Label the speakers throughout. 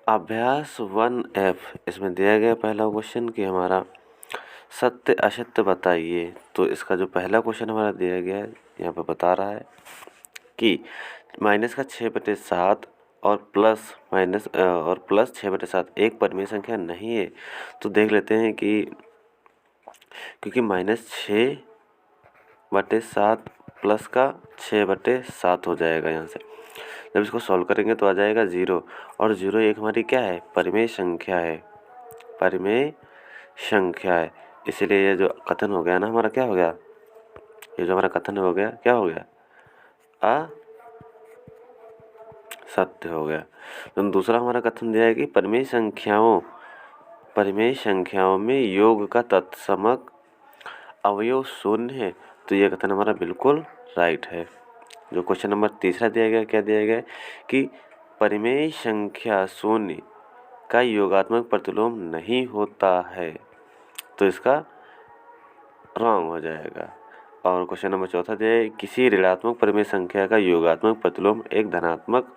Speaker 1: अभ्यास 1F इसमें दिया गया पहला क्वेश्चन कि हमारा सत्य असत्य बताइए। तो इसका जो पहला क्वेश्चन हमारा दिया गया है यहाँ पे बता रहा है कि माइनस का 6/7 और प्लस 6/7 एक परिमेय संख्या नहीं है। तो देख लेते हैं कि क्योंकि -6/7 प्लस का 6/7 हो जाएगा यहाँ से। जब इसको सॉल्व करेंगे तो आ जाएगा 0 और 0 एक हमारी क्या है, परिमेय संख्या है, परिमेय संख्या है। इसीलिए ये जो कथन हो गया ना हमारा क्या हो गया, ये जो हमारा कथन हो गया क्या हो गया, असत्य हो गया। तो दूसरा हमारा कथन दिया है कि परिमेय संख्याओं में योग का तत्समक अवयव शून्य है। तो ये कथन हमारा बिल्कुल राइट है। जो क्वेश्चन नंबर तीसरा दिया गया क्या दिया गया कि परिमेय संख्या शून्य का योगात्मक प्रतिलोम नहीं होता है। तो इसका रॉन्ग हो जाएगा। और क्वेश्चन नंबर चौथा दिया है किसी ऋणात्मक परिमेय संख्या का योगात्मक प्रतिलोम एक धनात्मक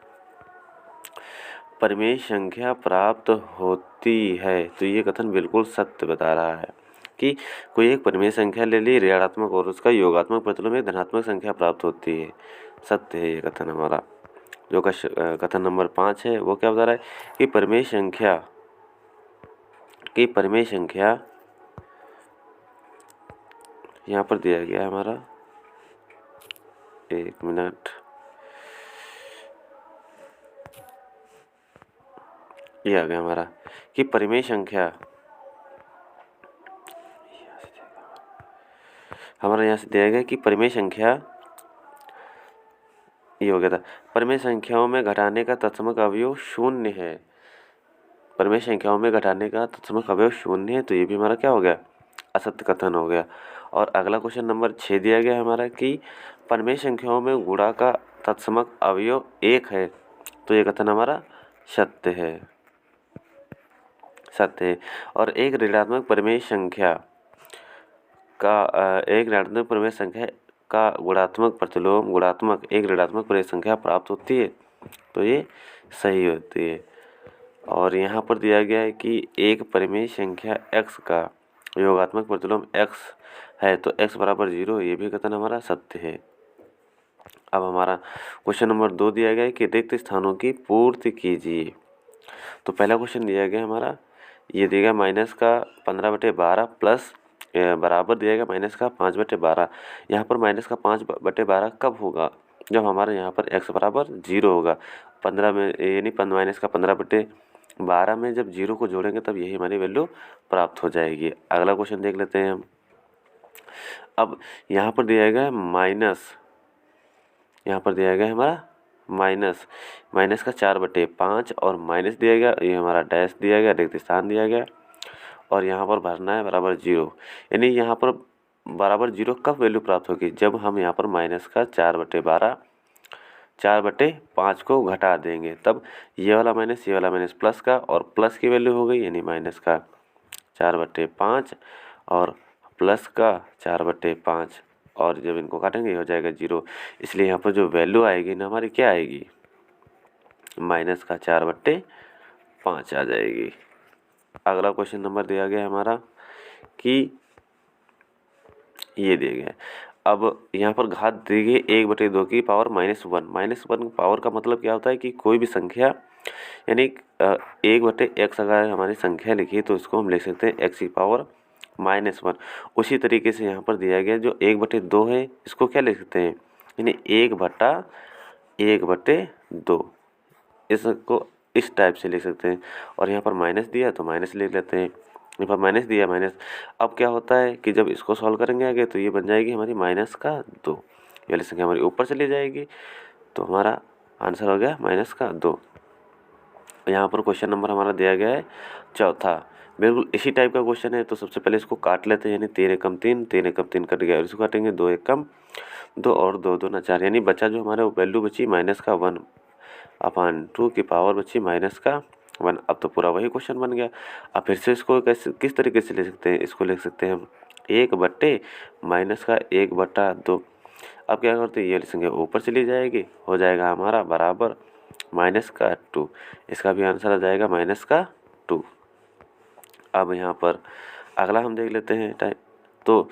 Speaker 1: परिमेय संख्या प्राप्त होती है। तो ये कथन बिल्कुल सत्य बता रहा है कि कोई एक परिमेय संख्या ले ली ऋणात्मक और उसका योगात्मक प्रतिलोम एक धनात्मक संख्या प्राप्त होती है। सत्य है ये कथन हमारा। जो कथन नंबर 5 है वो क्या बता रहा है कि परिमेय संख्या यहाँ पर दिया गया है हमारा, एक मिनट, ये आ गया हमारा कि परिमेय संख्या हमारा यहाँ से दिया गया कि परिमेय संख्या, ये हो गया था, परिमेय संख्याओं में घटाने का तत्समक अवयव शून्य है। परिमेय संख्याओं में घटाने का तत्समक अवयव शून्य है। तो ये भी हमारा क्या हो गया, असत्य कथन हो गया। और अगला क्वेश्चन नंबर 6 दिया गया है हमारा कि परिमेय संख्याओं में गुणा का तत्समक अवयव 1 है। तो ये कथन हमारा सत्य है, सत्य है। और एक ऋणात्मक परिमेय संख्या का गुणात्मक प्रतिलोम एक ऋणात्मक परिमेय संख्या प्राप्त होती है। तो ये सही होती है। और यहाँ पर दिया गया है कि एक परिमेय संख्या x का योगात्मक प्रतिलोम x है तो x बराबर 0, ये भी कथन हमारा सत्य है। अब हमारा क्वेश्चन नंबर 2 दिया गया है कि रिक्त स्थानों की पूर्ति कीजिए। तो पहला क्वेश्चन दिया गया हमारा, ये दिया गया माइनस का 15/12 प्लस बराबर दिया गया माइनस का 5/12। यहाँ पर माइनस का 5/12 कब होगा, जब हमारे यहाँ पर x बराबर 0 होगा। 15 में यानी माइनस का 15/12 में जब 0 को जोड़ेंगे तब यही हमारी वैल्यू प्राप्त हो जाएगी। अगला क्वेश्चन देख लेते हैं हम। अब यहाँ पर दिया गया माइनस, यहाँ पर दिया गया हमारा माइनस का 4/5 और माइनस दिया गया, ये हमारा डैश दिया गया, रिक्त स्थान दिया गया और यहाँ पर भरना है बराबर 0। यानी यहाँ पर बराबर 0 कब वैल्यू प्राप्त होगी, जब हम यहाँ पर माइनस का 4/5 को घटा देंगे तब ये वाला माइनस प्लस का, और प्लस की वैल्यू हो गई यानी माइनस का 4/5 और प्लस का 4/5 और जब इनको काटेंगे हो जाएगा 0। इसलिए यहाँ पर जो वैल्यू आएगी ना हमारी क्या आएगी, माइनस का 4/5 आ जाएगी। अगला क्वेश्चन नंबर दिया गया हमारा कि ये दिया गया है। अब यहाँ पर घात दी गई 1/2 की पावर -1 पावर का मतलब क्या होता है कि कोई भी संख्या यानी 1/x अगर हमारी संख्या लिखी तो इसको हम लिख सकते हैं x की पावर -1। उसी तरीके से यहाँ पर दिया गया जो 1/2 है इसको क्या लिख सकते हैं, यानी 1/2 इसको इस टाइप से लिख सकते हैं। और यहाँ पर माइनस दिया तो माइनस लिख लेते हैं, यहाँ पर माइनस दिया माइनस। अब क्या होता है कि जब इसको सॉल्व करेंगे आगे तो ये बन जाएगी हमारी -2, ये वाली संख्या हमारी ऊपर चली जाएगी। तो हमारा आंसर हो गया -2। यहाँ पर क्वेश्चन नंबर हमारा दिया गया है चौथा, बिल्कुल इसी टाइप का क्वेश्चन है। तो सबसे पहले इसको काट लेते हैं, यानी 3 एकम 3, 3 एकम 3 कट गया और इसको काटेंगे 2 एकम 2 और 2 2 4, यानी बचा जो हमारे वैल्यू बची -1/2 की पावर बची -1। अब तो पूरा वही क्वेश्चन बन गया। अब फिर से इसको किस तरीके से ले सकते हैं, इसको लिख सकते हैं हम 1/-1/2। अब क्या करते हैं, ये संख्या ऊपर चली जाएगी, हो जाएगा हमारा बराबर माइनस का 2, इसका भी आंसर आ जाएगा माइनस का 2। अब यहाँ पर अगला हम देख लेते हैं टाइप। तो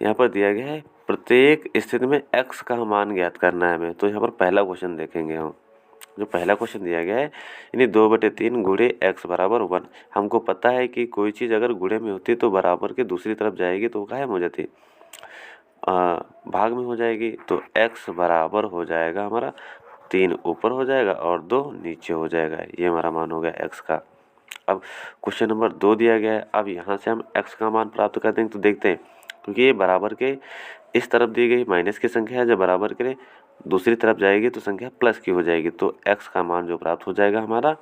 Speaker 1: यहाँ पर दिया गया है प्रत्येक स्थिति में x का मान ज्ञात करना है हमें। तो यहाँ पर पहला क्वेश्चन देखेंगे हम। जो पहला क्वेश्चन दिया गया है यानी 2/3 गुणे x बराबर 1। हमको पता है कि कोई चीज़ अगर गुणे में होती तो बराबर के दूसरी तरफ जाएगी तो कायम हो जाती, भाग में हो जाएगी। तो x बराबर हो जाएगा हमारा 3 ऊपर हो जाएगा और 2 नीचे हो जाएगा। ये हमारा मान हो गया x का। अब क्वेश्चन नंबर 2 दिया गया है। अब यहाँ से हम x का मान प्राप्त कर देंगे। तो देखते हैं, क्योंकि ये बराबर के इस तरफ दी गई माइनस की संख्या है, जब बराबर के दूसरी तरफ जाएगी तो संख्या प्लस की हो जाएगी। तो x का मान जो प्राप्त हो जाएगा हमारा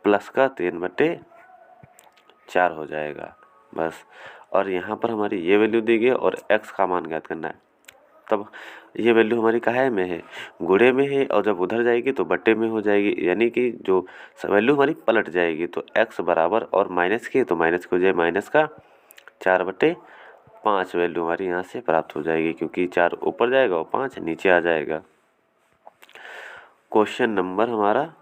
Speaker 1: प्लस का 3/4 हो जाएगा बस। और यहाँ पर हमारी ये वैल्यू दी गई और x का मान ज्ञात करना है। तब ये वैल्यू हमारी काहे में है, गुणे में है, और जब उधर जाएगी तो बट्टे में हो जाएगी, यानी कि जो वैल्यू हमारी पलट जाएगी। तो x बराबर और माइनस की तो माइनस की हो जाए माइनस का 4/5 वैल्यू हमारी यहाँ से प्राप्त हो जाएगी, क्योंकि 4 ऊपर जाएगा और 5 नीचे आ जाएगा। क्वेश्चन नंबर हमारा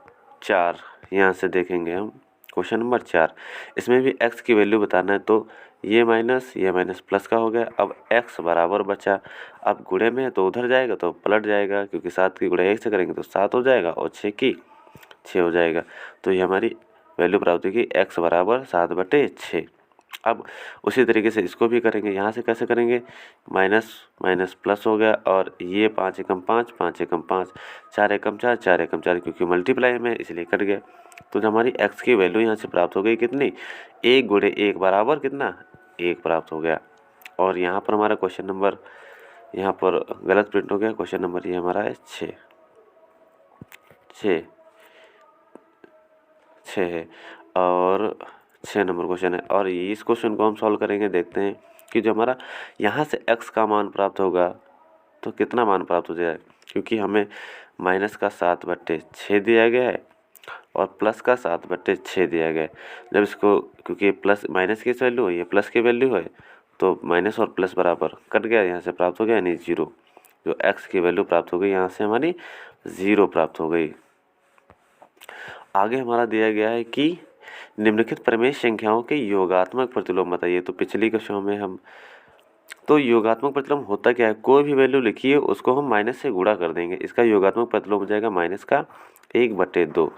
Speaker 1: 4 यहाँ से देखेंगे हम। क्वेश्चन नंबर 4, इसमें भी x की वैल्यू बताना है। तो ये माइनस प्लस का हो गया। अब x बराबर बचा, अब गुणे में है तो उधर जाएगा तो पलट जाएगा, क्योंकि 7 की गुणे 1 से करेंगे तो 7 हो जाएगा और 6 की 6 हो जाएगा। तो ये हमारी वैल्यू प्राप्त होगी x बराबर 7/6। अब उसी तरीके से इसको भी करेंगे। यहाँ से कैसे करेंगे, माइनस माइनस प्लस हो गया, और ये 5 एकम 5, 5 एकम 5, 4 एकम 4, 4 एकम 4, क्योंकि मल्टीप्लाई में इसलिए कट गया। तो हमारी x की वैल्यू यहाँ से प्राप्त हो गई कितनी, 1 गुणे 1 बराबर कितना 1 प्राप्त हो गया। और यहाँ पर हमारा क्वेश्चन नंबर यहाँ पर गलत प्रिंट हो गया। क्वेश्चन नंबर ये हमारा है 6 है, और 6 नंबर क्वेश्चन है। और इस क्वेश्चन को हम सॉल्व करेंगे। देखते हैं कि जो हमारा यहाँ से x का मान प्राप्त होगा तो कितना मान प्राप्त हो जाएगा, क्योंकि हमें माइनस का 7/6 दिया गया है और प्लस का 7/6 दिया गया है। जब इसको, क्योंकि प्लस माइनस की वैल्यू है, ये प्लस की वैल्यू है, तो माइनस और प्लस बराबर कट गया, यहाँ से प्राप्त हो गया यानी 0। जो x की वैल्यू प्राप्त हो गई यहाँ से हमारी 0 प्राप्त हो गई। आगे हमारा दिया गया है कि निम्नलिखित प्रमेय संख्याओं के योगात्मक प्रतिलोम बताइए। तो पिछली कक्षाओं में हम, तो योगात्मक प्रतिलोम होता क्या है, कोई भी वैल्यू लिखिए उसको हम माइनस से गुणा कर देंगे, इसका योगात्मक प्रतिलोम हो जाएगा माइनस का 1/2।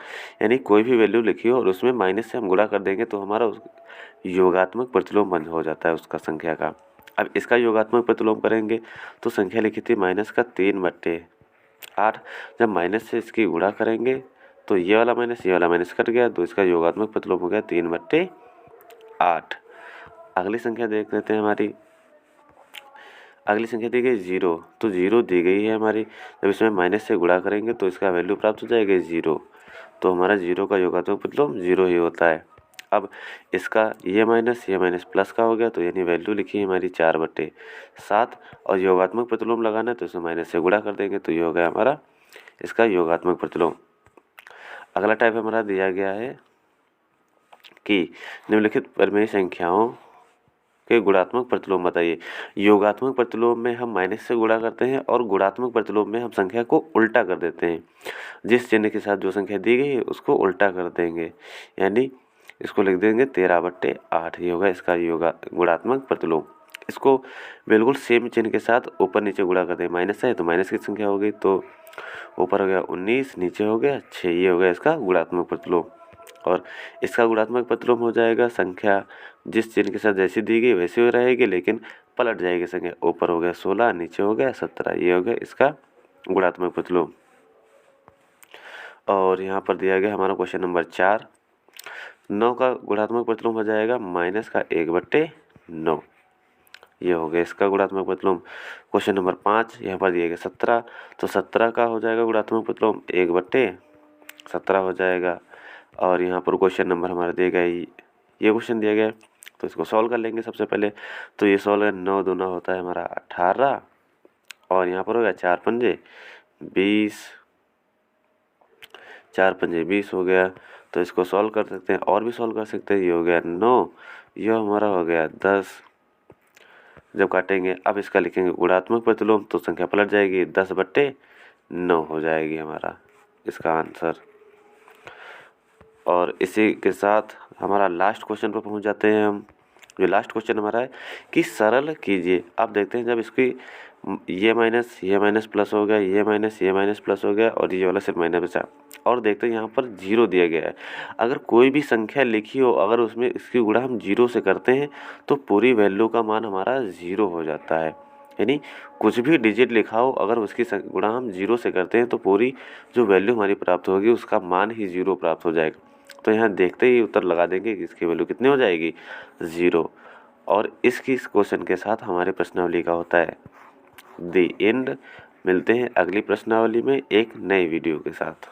Speaker 1: यानी कोई भी वैल्यू लिखिए और उसमें माइनस से हम गुणा कर देंगे तो हमारा योगात्मक प्रतिलोम बन हो जाता है उसका संख्या का। अब इसका योगात्मक प्रतिलोम करेंगे तो संख्या लिखी थी माइनस का 3/8। जब माइनस से इसकी गुणा करेंगे तो ये वाला माइनस कट गया, तो इसका योगात्मक प्रतिलोम हो गया 3/8। अगली संख्या देख लेते हैं हमारी। अगली संख्या दी गई 0, तो 0 दी गई है हमारी। जब इसमें माइनस से गुणा करेंगे तो इसका वैल्यू प्राप्त हो जाएगा 0। तो हमारा 0 का योगात्मक प्रतिलोम 0 ही होता है। अब इसका ये माइनस प्लस का हो गया, तो यानी वैल्यू लिखी है हमारी 4/7, और योगात्मक प्रतिलोम लगाना है तो इसमें माइनस से गुणा कर देंगे, तो ये हो गया हमारा इसका योगात्मक प्रतिलोम। अगला टाइप हमारा दिया गया है कि निम्नलिखित प्रमेय संख्याओं के गुणात्मक प्रतिलोम बताइए। योगात्मक प्रतिलोम में हम माइनस से गुणा करते हैं और गुणात्मक प्रतिलोम में हम संख्या को उल्टा कर देते हैं। जिस चिन्ह के साथ जो संख्या दी गई है उसको उल्टा कर देंगे, यानी इसको लिख देंगे 13/8। ये होगा इसका गुणात्मक प्रतिलोम। इसको बिल्कुल सेम चिन्ह के साथ ऊपर नीचे गुणा कर देंगे। माइनस है तो माइनस की संख्या हो गई, तो ऊपर हो गया 19, नीचे हो गया 6। ये हो गया इसका गुणात्मक प्रतिलोम। और इसका गुणात्मक प्रतिलोम हो जाएगा संख्या जिस चिन्ह के साथ जैसी दी गई वैसी हो रहेगी, लेकिन पलट जाएगी संख्या। ऊपर हो गया 16, नीचे हो गया 17। ये हो गया इसका गुणात्मक प्रतिलोम। और यहाँ पर दिया गया हमारा क्वेश्चन नंबर 4, 9 का गुणात्मक प्रतिलोम हो जाएगा माइनस का 1/9। ये हो गया इसका गुणात्मक प्रतिलोम। क्वेश्चन नंबर 5 यहाँ पर दिया गया 17, तो 17 का हो जाएगा गुणात्मक प्रतिलोम 1/17 हो जाएगा। और यहाँ पर क्वेश्चन नंबर हमारा दिया गया, ये क्वेश्चन दिया गया, तो इसको सॉल्व कर लेंगे सबसे पहले। तो ये सॉल्व है, 9 दूना होता है हमारा 18, और यहाँ पर हो गया 4 पंजे 20, 4 पंजे 20 हो गया। तो इसको सॉल्व कर सकते हैं और भी सॉल्व कर सकते हैं। ये हो गया 9, यह हमारा हो गया 10। जब काटेंगे अब इसका लिखेंगे गुणात्मक प्रतिलोम, तो संख्या पलट जाएगी, 10/9 हो जाएगी हमारा इसका आंसर। और इसी के साथ हमारा लास्ट क्वेश्चन पर पहुंच जाते हैं हम। जो लास्ट क्वेश्चन हमारा है कि सरल कीजिए। आप देखते हैं जब इसकी ये माइनस प्लस हो गया, ये माइनस प्लस हो गया और ये वाला सिर्फ माइनस बचा। और देखते हैं यहाँ पर 0 दिया गया है। अगर कोई भी संख्या लिखी हो, अगर उसमें इसकी गुणा हम 0 से करते हैं तो पूरी वैल्यू का मान हमारा 0 हो जाता है। यानी कुछ भी डिजिट लिखा हो, अगर उसकी गुणा हम 0 से करते हैं तो पूरी जो वैल्यू हमारी प्राप्त होगी उसका मान ही 0 प्राप्त हो जाएगा। तो यहाँ देखते ही उत्तर लगा देंगे कि इसकी वैल्यू कितनी हो जाएगी, 0। और इस क्वेश्चन के साथ हमारे प्रश्नावली का होता है द एंड। मिलते हैं अगली प्रश्नावली में एक नए वीडियो के साथ।